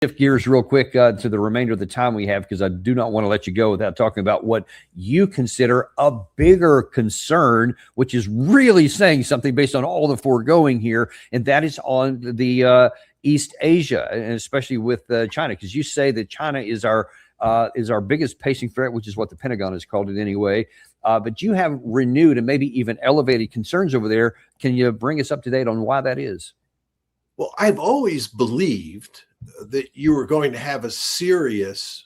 shift gears real quick to the remainder of the time we have, because I do not want to let you go without talking about what you consider a bigger concern, which is really saying something based on all the foregoing here, and that is on the East Asia, and especially with China, because you say that China is our biggest pacing threat, which is what the Pentagon has called it anyway. But you have renewed and maybe even elevated concerns over there. Can you bring us up to date on why that is? Well, I've always believed that you were going to have a serious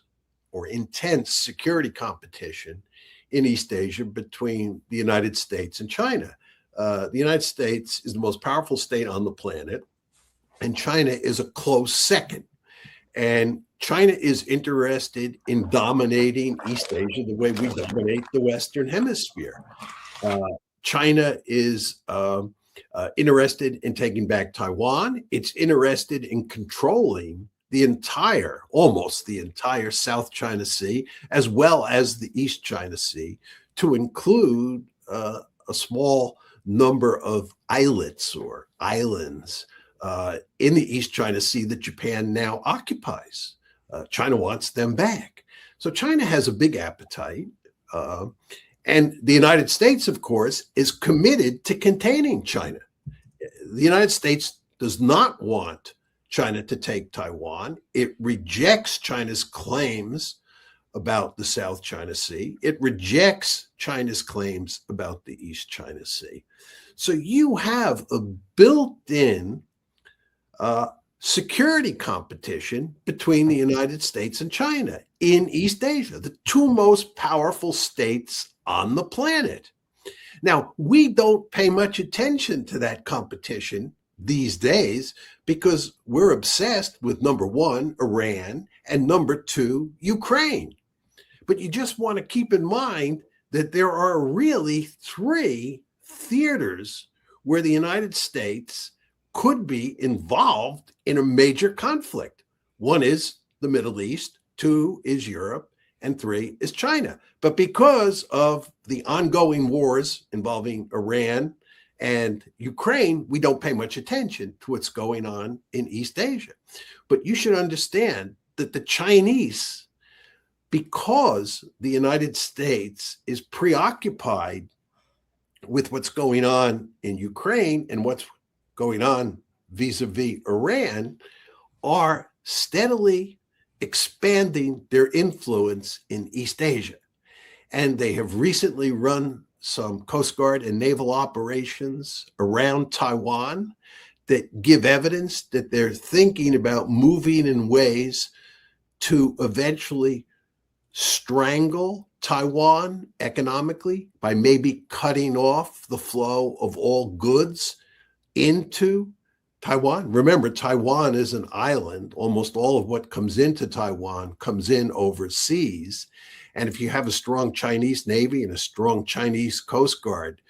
or intense security competition in East Asia between the United States and China. The United States is the most powerful state on the planet, and China is a close second. And China is interested in dominating East Asia the way we dominate the Western Hemisphere. China is interested in taking back Taiwan. It's interested in controlling almost the entire South China Sea, as well as the East China Sea, to include a small number of islets or islands in the East China Sea that Japan now occupies. China wants them back. So China has a big appetite. And the United States, of course, is committed to containing China. The United States does not want China to take Taiwan. It rejects China's claims about the South China Sea. It rejects China's claims about the East China Sea. So you have a built-in security competition between the United States and China in East Asia, the two most powerful states on the planet. Now, we don't pay much attention to that competition these days because we're obsessed with number one, Iran, and number two, Ukraine. But you just want to keep in mind that there are really three theaters where the United States could be involved in a major conflict. One is the Middle East, two is Europe, and three is China. But because of the ongoing wars involving Iran and Ukraine, we don't pay much attention to what's going on in East Asia. But you should understand that the Chinese, because the United States is preoccupied with what's going on in Ukraine and what's going on vis-a-vis Iran, are steadily expanding their influence in East Asia. And they have recently run some Coast Guard and naval operations around Taiwan that give evidence that they're thinking about moving in ways to eventually strangle Taiwan economically by maybe cutting off the flow of all goods into Taiwan. Remember, Taiwan is an island. Almost all of what comes into Taiwan comes in overseas. And if you have a strong Chinese Navy and a strong Chinese Coast Guard,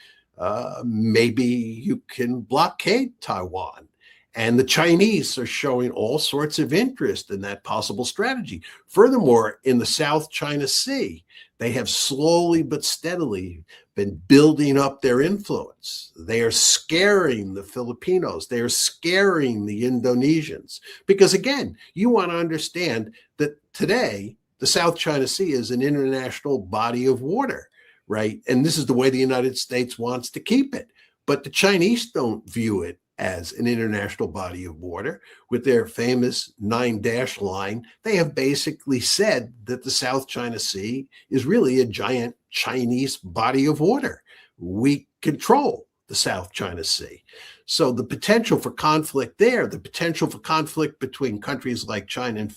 maybe you can blockade Taiwan. And the Chinese are showing all sorts of interest in that possible strategy. Furthermore, in the South China Sea, they have slowly but steadily been building up their influence. They are scaring the Filipinos. They are scaring the Indonesians. Because again, you want to understand that today, the South China Sea is an international body of water, right? And this is the way the United States wants to keep it. But the Chinese don't view it as an international body of water. With their famous 9-dash line, they have basically said that the South China Sea is really a giant Chinese body of water. We control the South China Sea. So the potential for conflict there, the potential for conflict between countries like China and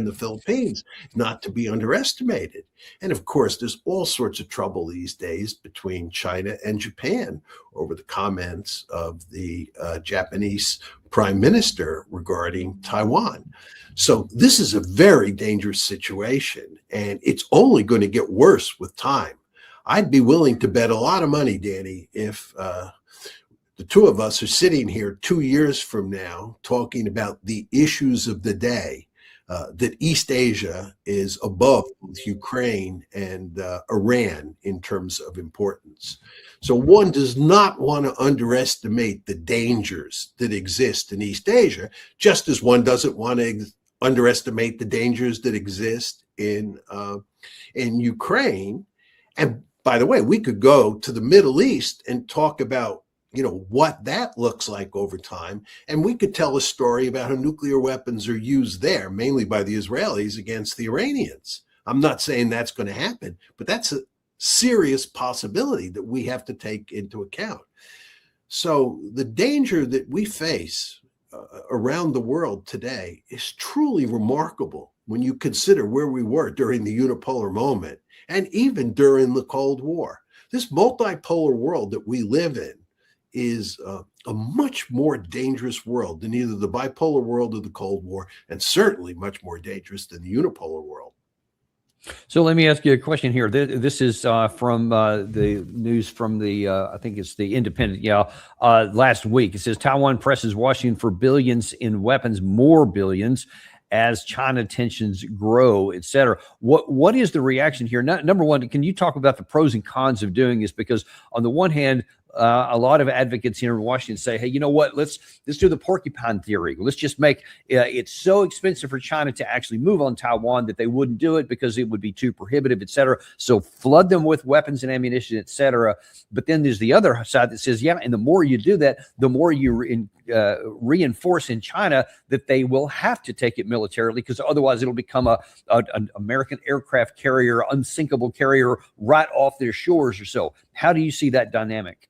the Philippines, is not to be underestimated. And of course, there's all sorts of trouble these days between China and Japan over the comments of the Japanese prime minister regarding Taiwan. So this is a very dangerous situation, and it's only going to get worse with time. I'd be willing to bet a lot of money, Danny, if the two of us are sitting here 2 years from now talking about the issues of the day, that East Asia is above both Ukraine and Iran in terms of importance. So one does not want to underestimate the dangers that exist in East Asia, just as one doesn't want to underestimate the dangers that exist in Ukraine. And by the way, we could go to the Middle East and talk about, what that looks like over time. And we could tell a story about how nuclear weapons are used there, mainly by the Israelis against the Iranians. I'm not saying that's going to happen, but that's a serious possibility that we have to take into account. So the danger that we face around the world today is truly remarkable when you consider where we were during the unipolar moment and even during the Cold War. This multipolar world that we live in is a much more dangerous world than either the bipolar world or the Cold War, and certainly much more dangerous than the unipolar world. So let me ask you a question here. This is from the news from the, I think it's the Independent, last week. It says Taiwan presses Washington for billions in weapons, more billions, as China tensions grow, et cetera. What is the reaction here? Number one, can you talk about the pros and cons of doing this? Because on the one hand, a lot of advocates here in Washington say, hey, you know what? Let's do the porcupine theory. Let's just make it's so expensive for China to actually move on Taiwan that they wouldn't do it because it would be too prohibitive, et cetera. So flood them with weapons and ammunition, et cetera. But then there's the other side that says, yeah, and the more you do that, the more you reinforce in China that they will have to take it militarily, because otherwise it'll become an American aircraft carrier, unsinkable carrier right off their shores or so. How do you see that dynamic?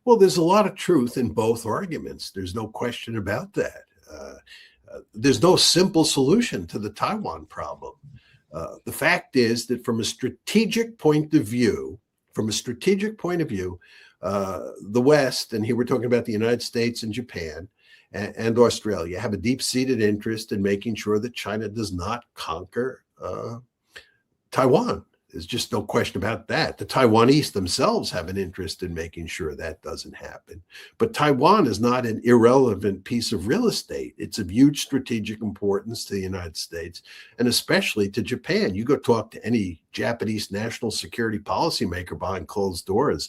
Well, there's a lot of truth in both arguments. There's no question about that. There's no simple solution to the Taiwan problem. The fact is that from a strategic point of view, the West, and here we're talking about the United States and Japan and Australia, have a deep-seated interest in making sure that China does not conquer Taiwan. There's just no question about that. The Taiwanese themselves have an interest in making sure that doesn't happen. But Taiwan is not an irrelevant piece of real estate. It's of huge strategic importance to the United States, and especially to Japan. You go talk to any Japanese national security policymaker behind closed doors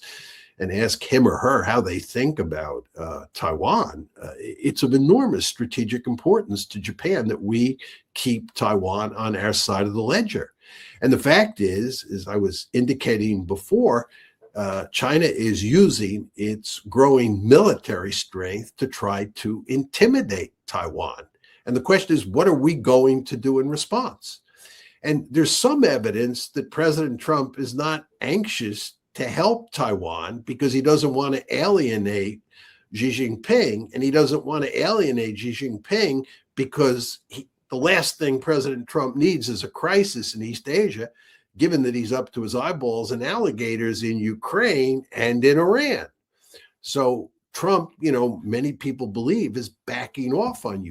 and ask him or her how they think about Taiwan. It's of enormous strategic importance to Japan that we keep Taiwan on our side of the ledger. And the fact is, as I was indicating before, China is using its growing military strength to try to intimidate Taiwan. And the question is, what are we going to do in response? And there's some evidence that President Trump is not anxious to help Taiwan because he doesn't want to alienate Xi Jinping. And he doesn't want to alienate Xi Jinping because the last thing President Trump needs is a crisis in East Asia, given that he's up to his eyeballs in alligators in Ukraine and in Iran. So Trump, many people believe, is backing off on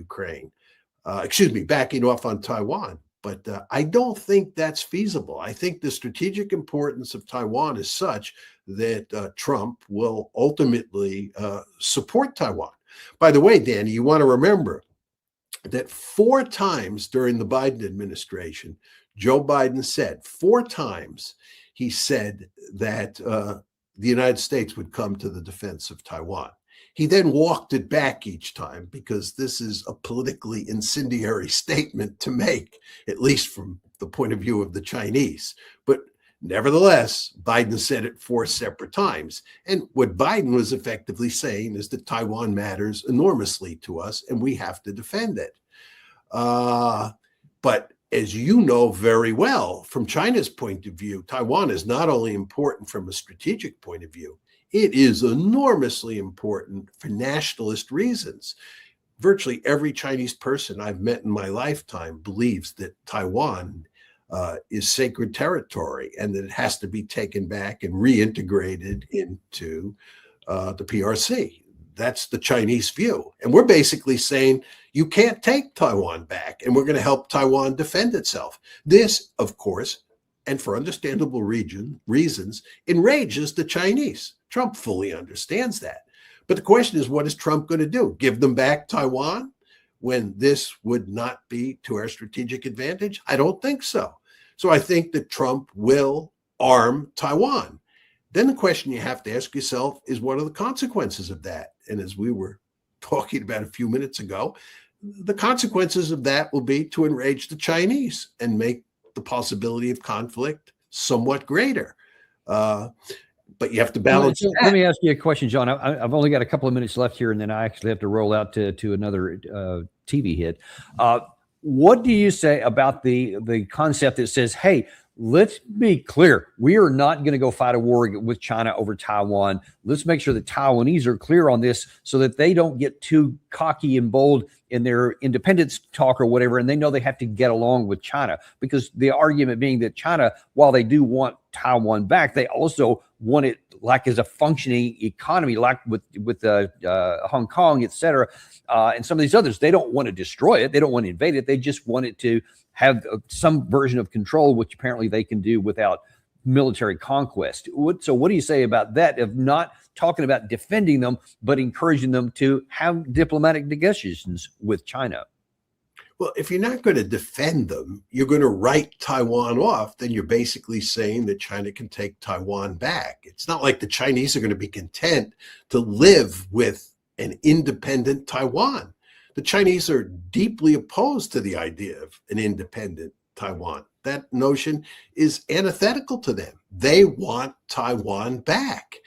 backing off on Taiwan. But I don't think that's feasible. I think the strategic importance of Taiwan is such that Trump will ultimately support Taiwan. By the way, Danny, you want to remember that 4 times during the Biden administration, Joe Biden said 4 times he said that the United States would come to the defense of Taiwan. He then walked it back each time because this is a politically incendiary statement to make, at least from the point of view of the Chinese. But nevertheless, Biden said it 4 separate times. And what Biden was effectively saying is that Taiwan matters enormously to us and we have to defend it. But as you know very well, from China's point of view, Taiwan is not only important from a strategic point of view, it is enormously important for nationalist reasons. Virtually every Chinese person I've met in my lifetime believes that Taiwan is sacred territory and that it has to be taken back and reintegrated into the PRC. That's the Chinese view. And we're basically saying you can't take Taiwan back and we're going to help Taiwan defend itself. This, of course, and for understandable reasons, enrages the Chinese. Trump fully understands that. But the question is, what is Trump going to do? Give them back Taiwan when this would not be to our strategic advantage? I don't think so. So I think that Trump will arm Taiwan. Then the question you have to ask yourself is, what are the consequences of that? And as we were talking about a few minutes ago, the consequences of that will be to enrage the Chinese and make the possibility of conflict somewhat greater. But you have to balance So that. let me ask you a question, John. I've only got a couple of minutes left here, and then I actually have to roll out to another TV hit. What do you say about the concept that says, hey, let's be clear, we are not going to go fight a war with China over Taiwan. Let's make sure the Taiwanese are clear on this so that they don't get too cocky and bold in their independence talk or whatever, and they know they have to get along with China. Because the argument being that China, while they do want Taiwan back, they also want it like as a functioning economy, like with Hong Kong, et cetera, and some of these others. They don't want to destroy it. They don't want to invade it. They just want it to have some version of control, which apparently they can do without military conquest. So what do you say about that, of not talking about defending them, but encouraging them to have diplomatic negotiations with China? Well, if you're not going to defend them, you're going to write Taiwan off, then you're basically saying that China can take Taiwan back. It's not like the Chinese are going to be content to live with an independent Taiwan. The Chinese are deeply opposed to the idea of an independent Taiwan. That notion is antithetical to them. They want Taiwan back.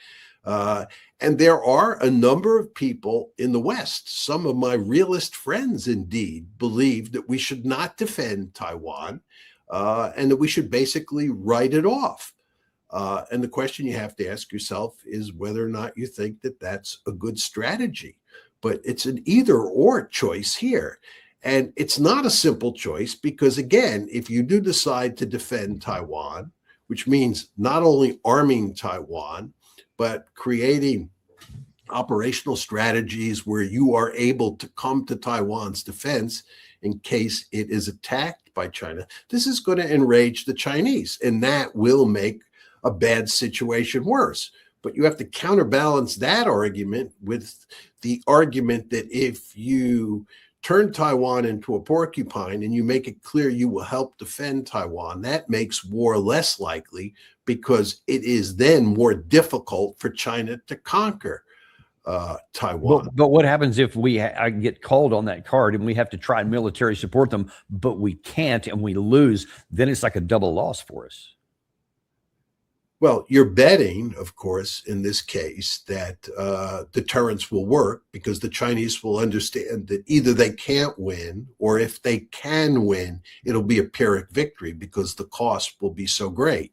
And there are a number of people in the West, some of my realist friends indeed, believe that we should not defend Taiwan and that we should basically write it off. And the question you have to ask yourself is whether or not you think that that's a good strategy. But it's an either or choice here. And it's not a simple choice because, again, if you do decide to defend Taiwan, which means not only arming Taiwan, but creating operational strategies where you are able to come to Taiwan's defense in case it is attacked by China, this is going to enrage the Chinese, and that will make a bad situation worse. But you have to counterbalance that argument with the argument that if you turn Taiwan into a porcupine and you make it clear you will help defend Taiwan, that makes war less likely because it is then more difficult for China to conquer Taiwan. But what happens if I get called on that card and we have to try and military support them, but we can't and we lose? Then it's like a double loss for us. Well, you're betting, of course, in this case, that deterrence will work because the Chinese will understand that either they can't win, or if they can win, it'll be a Pyrrhic victory because the cost will be so great.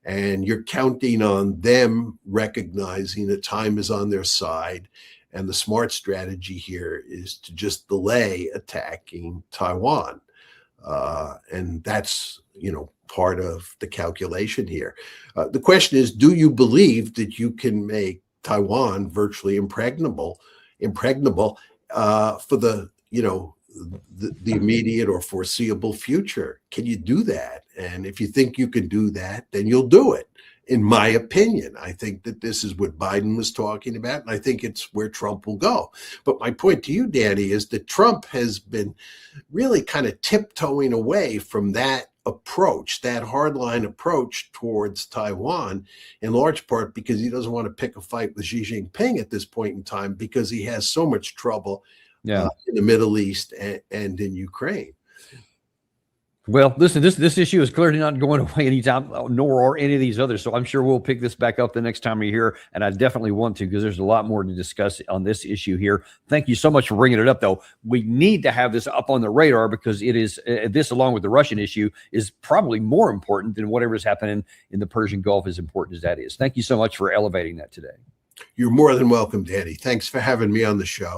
And you're counting on them recognizing that time is on their side. And the smart strategy here is to just delay attacking Taiwan. And that's, part of the calculation here. The question is, do you believe that you can make Taiwan virtually impregnable for the immediate or foreseeable future? Can you do that? And if you think you can do that, then you'll do it. In my opinion, I think that this is what Biden was talking about, and I think it's where Trump will go. But my point to you, Danny, is that Trump has been really kind of tiptoeing away from that approach, that hardline approach towards Taiwan, in large part because he doesn't want to pick a fight with Xi Jinping at this point in time because he has so much trouble in the Middle East and in Ukraine. Well, listen, this issue is clearly not going away anytime, nor are any of these others. So I'm sure we'll pick this back up the next time we're here. And I definitely want to, because there's a lot more to discuss on this issue here. Thank you so much for bringing it up, though. We need to have this up on the radar because it is this, along with the Russian issue, is probably more important than whatever is happening in the Persian Gulf, as important as that is. Thank you so much for elevating that today. You're more than welcome, Danny. Thanks for having me on the show.